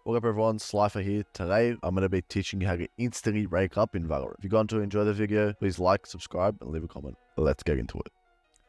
What up everyone, Slifer here. Today, I'm going to be teaching you how to instantly rank up in Valorant. If you're going to enjoy the video, please like, subscribe, and leave a comment. Let's get into it.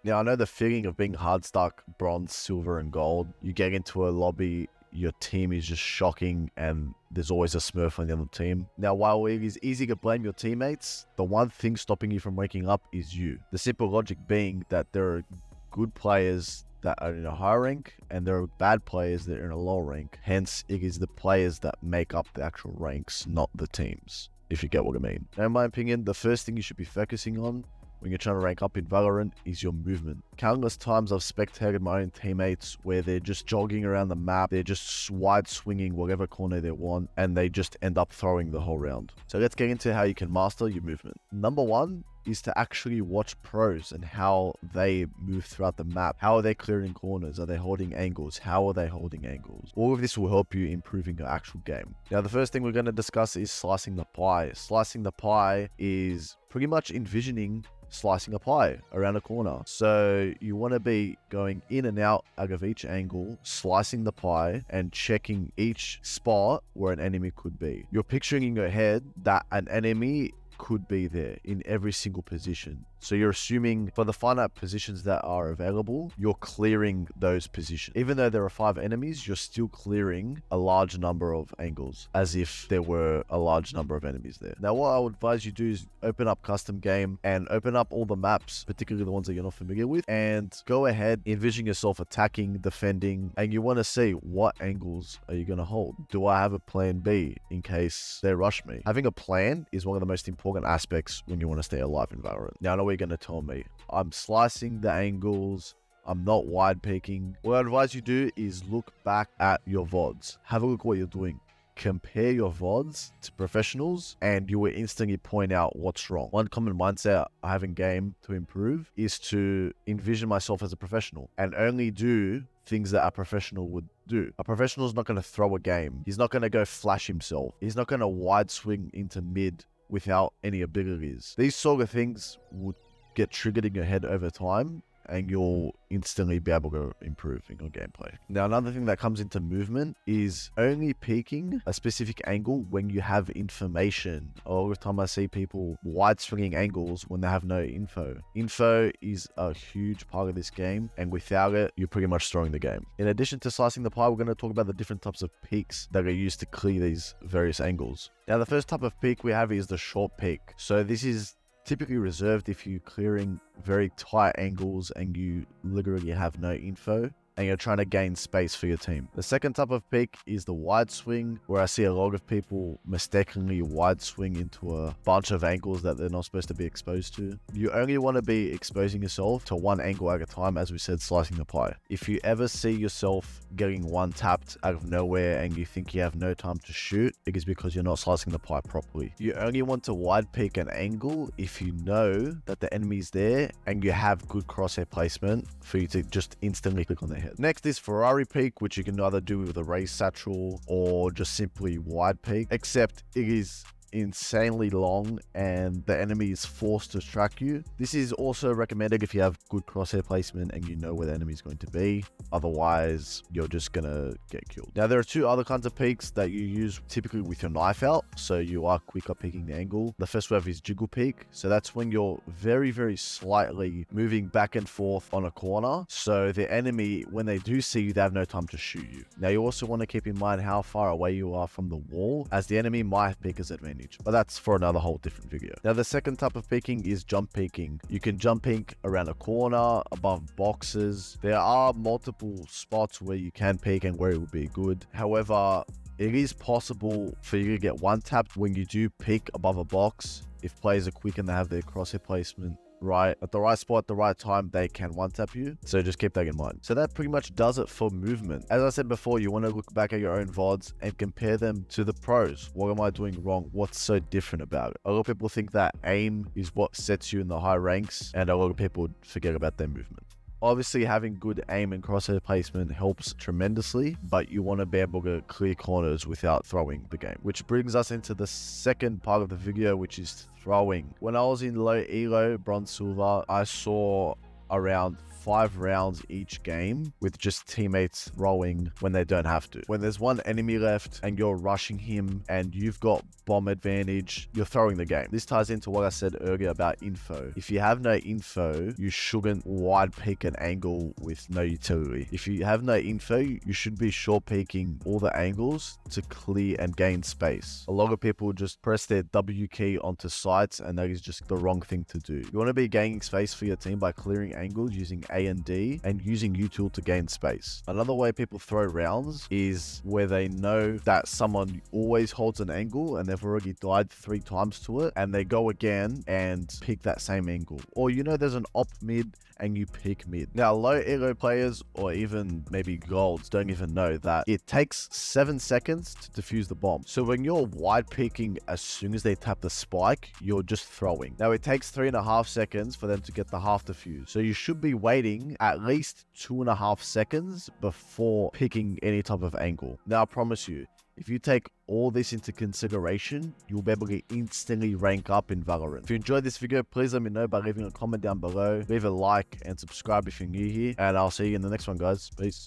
Now, I know the feeling of being hard stuck, bronze, silver, and gold. You get into a lobby, your team is just shocking, and there's always a smurf on the other team. Now, while it is easy to blame your teammates, the one thing stopping you from ranking up is you. The simple logic being that there are good players that are in a high rank and there are bad players that are in a low rank. Hence, it is the players that make up the actual ranks, not the teams, if you get what I mean. Now, in my opinion, the first thing you should be focusing on when you're trying to rank up in Valorant is your movement. Countless times I've spectated my own teammates where they're just jogging around the map, they're just wide swinging whatever corner they want, and they just end up throwing the whole round. So let's get into how you can master your movement. Number one is to actually watch pros and how they move throughout the map. How are they clearing corners? Are they holding angles? How are they holding angles? All of this will help you improving your actual game. Now, the first thing we're going to discuss is slicing the pie. Slicing the pie is pretty much envisioning slicing a pie around a corner. So you want to be going in and out of each angle, slicing the pie and checking each spot where an enemy could be. You're picturing in your head that an enemy could be there in every single position. So you're assuming for the finite positions that are available, you're clearing those positions. Even though there are 5 enemies, you're still clearing a large number of angles as if there were a large number of enemies there. Now, what I would advise you do is open up custom game and open up all the maps, particularly the ones that you're not familiar with, and go ahead, envision yourself attacking, defending, and you want to see what angles are you going to hold. Do I have a plan B in case they rush me? Having a plan is one of the most important aspects when you want to stay alive in Valorant. Now, I know what you're going to tell me. I'm slicing the angles. I'm not wide peeking. What I advise you do is look back at your VODs. Have a look what you're doing. Compare your VODs to professionals and you will instantly point out what's wrong. One common mindset I have in game to improve is to envision myself as a professional and only do things that a professional would do. A professional is not going to throw a game. He's not going to go flash himself. He's not going to wide swing into mid without any abilities. These sort of things would get triggered in your head over time and you'll instantly be able to improve in your gameplay. Now, another thing that comes into movement is only peeking a specific angle when you have information. All the time I see people wide swinging angles when they have no info. Info is a huge part of this game, and without it, you're pretty much throwing the game. In addition to slicing the pie, we're going to talk about the different types of peeks that are used to clear these various angles. Now, the first type of peek we have is the short peek. So this is typically reserved if you're clearing very tight angles and you literally have no info and you're trying to gain space for your team. The second type of peek is the wide swing, where I see a lot of people mistakenly wide swing into a bunch of angles that they're not supposed to be exposed to. You only want to be exposing yourself to one angle at a time, as we said, slicing the pie. If you ever see yourself getting one tapped out of nowhere and you think you have no time to shoot, it is because you're not slicing the pie properly. You only want to wide peek an angle if you know that the enemy is there and you have good crosshair placement for you to just instantly click on their head. Next is Ferrari peek, which you can either do with a raised satchel or just simply wide peek, except it is insanely long and the enemy is forced to track you. This is also recommended if you have good crosshair placement and you know where the enemy is going to be. Otherwise, you're just gonna get killed. Now, there are 2 other kinds of peeks that you use typically with your knife out, so you are quicker peeking the angle. The first wave is jiggle peek. So that's when you're very, very slightly moving back and forth on a corner. So the enemy, when they do see you, they have no time to shoot you. Now, you also want to keep in mind how far away you are from the wall, as the enemy might peek his advantage. But that's for another whole different video. Now, the second type of peeking is jump peeking. You can jump peek around a corner, above boxes. There are multiple spots where you can peek and where it would be good. However, it is possible for you to get one tapped when you do peek above a box. If players are quick and they have their crosshair placement right at the right spot at the right time, they can one tap you. So just keep that in mind. So that pretty much does it for movement. As I said before, you want to look back at your own VODs and compare them to the pros. What am I doing wrong? What's so different about it? A lot of people think that aim is what sets you in the high ranks, and a lot of people forget about their movement. Obviously, having good aim and crosshair placement helps tremendously, but you want to be able to clear corners without throwing the game. Which brings us into the second part of the video, which is throwing. When I was in low elo, bronze, silver, I saw around 5 rounds each game with just teammates rolling when they don't have to. When there's one enemy left and you're rushing him and you've got bomb advantage, you're throwing the game. This ties into what I said earlier about info. If you have no info, you shouldn't wide peek an angle with no utility. If you have no info, you should be short peeking all the angles to clear and gain space. A lot of people just press their W key onto sites, and that is just the wrong thing to do. You want to be gaining space for your team by clearing angles using A and D and using util to gain space. Another way people throw rounds is where they know that someone always holds an angle and they've already died 3 times to it, and they go again and pick that same angle. Or you know there's an op mid and you pick mid. Now, low elo players or even maybe golds don't even know that it takes 7 seconds to defuse the bomb. So when you're wide peeking as soon as they tap the spike, you're just throwing. Now, it takes 3.5 seconds for them to get the half defuse. So you should be waiting at least 2.5 seconds before picking any type of angle. Now, I promise you, if you take all this into consideration, you'll be able to instantly rank up in Valorant. If you enjoyed this video, please let me know by leaving a comment down below. Leave a like and subscribe if you're new here. And I'll see you in the next one, guys. Peace.